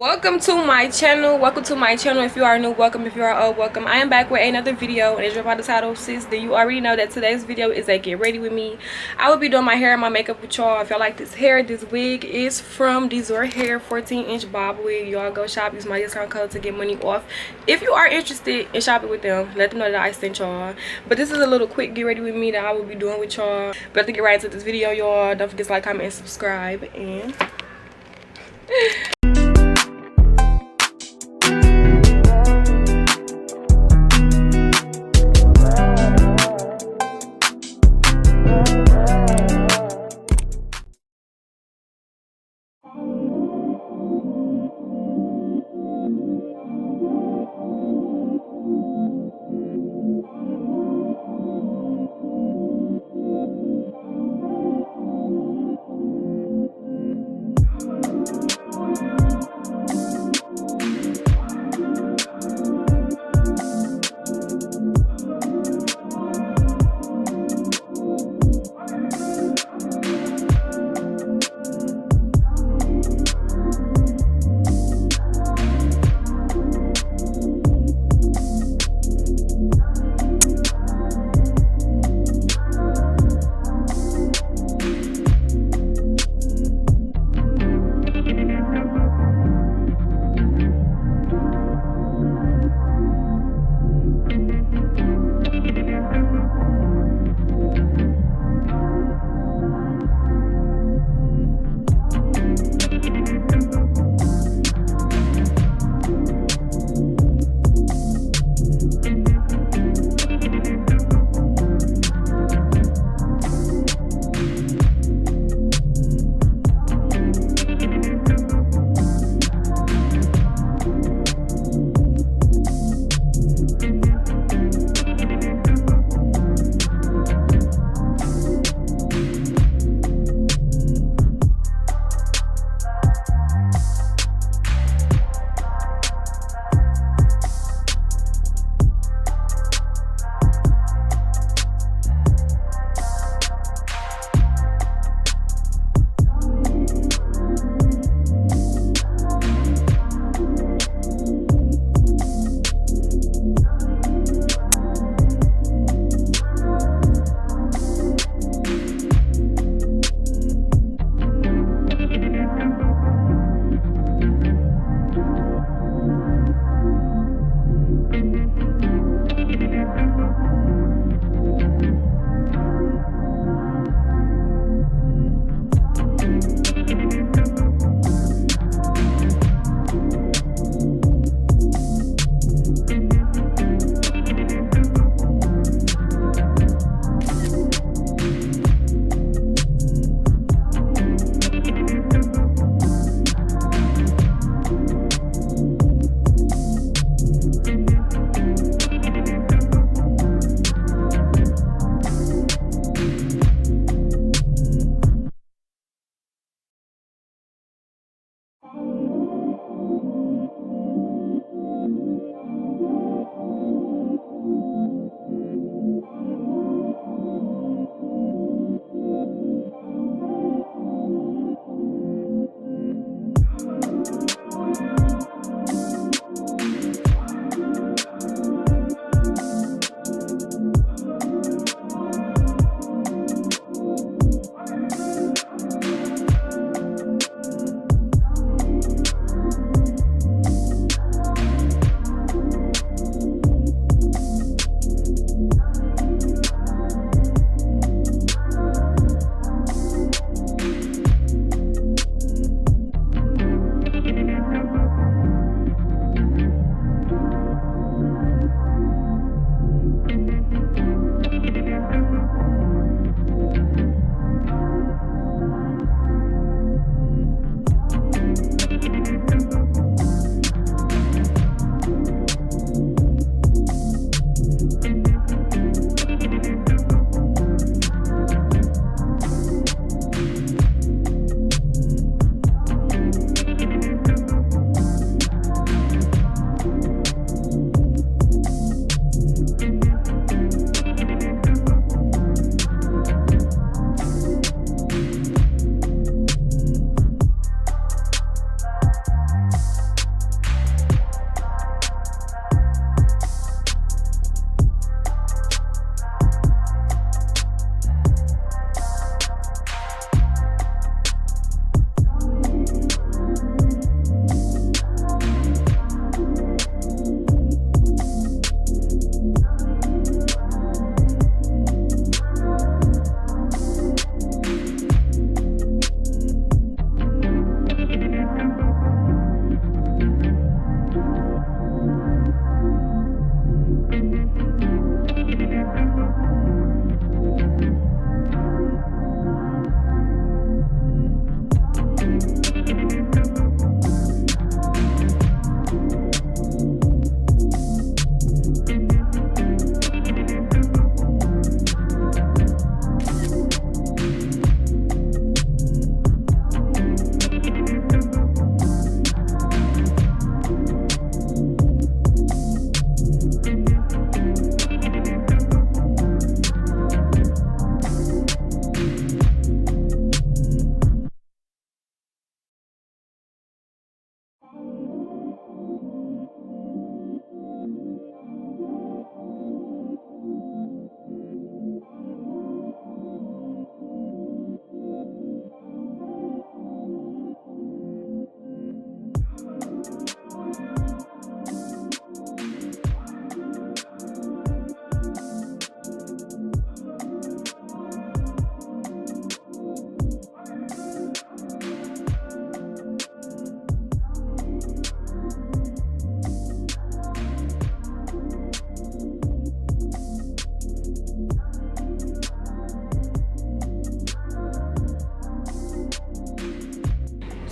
Welcome to my channel. If you are new, welcome. If you are old, welcome. I am back with another video, and as you're by the title, sis, then you already know that today's video is a get ready with me. I will be doing my hair and my makeup with y'all. If y'all like this hair, this wig is from Dsoar hair, 14-inch bob wig. Y'all go shop, use my discount code to get money off. If you are interested in shopping with them, let them know that I sent y'all. But this is a little quick get ready with me that I will be doing with y'all. But to get right into this video, y'all, don't forget to like, comment, and subscribe. And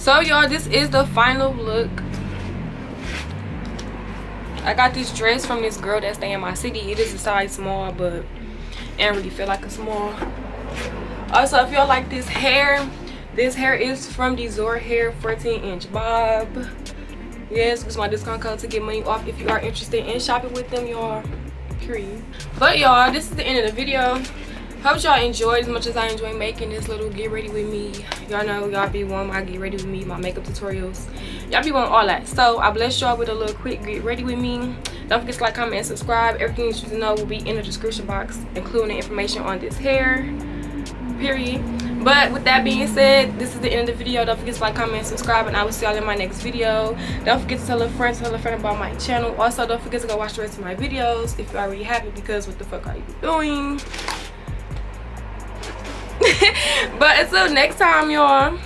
So y'all, this is the final look. I got this dress from this girl that stay in my city. It is a size small, but it don't really feel like a small. Also, if y'all like this hair is from Dsoar hair 14-inch bob. Yes, use my discount code to get money off if you are interested in shopping with them, y'all. Period. But y'all, this is the end of the video. Hope y'all enjoyed as much as I enjoy making this little get ready with me. Y'all know y'all be wanting my get ready with me, my makeup tutorials. Y'all be wanting all that. So I bless y'all with a little quick get ready with me. Don't forget to like, comment, and subscribe. Everything you should know will be in the description box, including the information on this hair. Period. But with that being said, this is the end of the video. Don't forget to like, comment, and subscribe, and I will see y'all in my next video. Don't forget to tell a friend about my channel. Also, don't forget to go watch the rest of my videos if you already have it, because what the fuck are you doing? But until next time, y'all.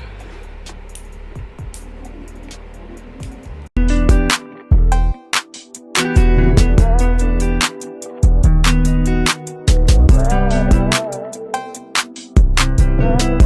Yeah.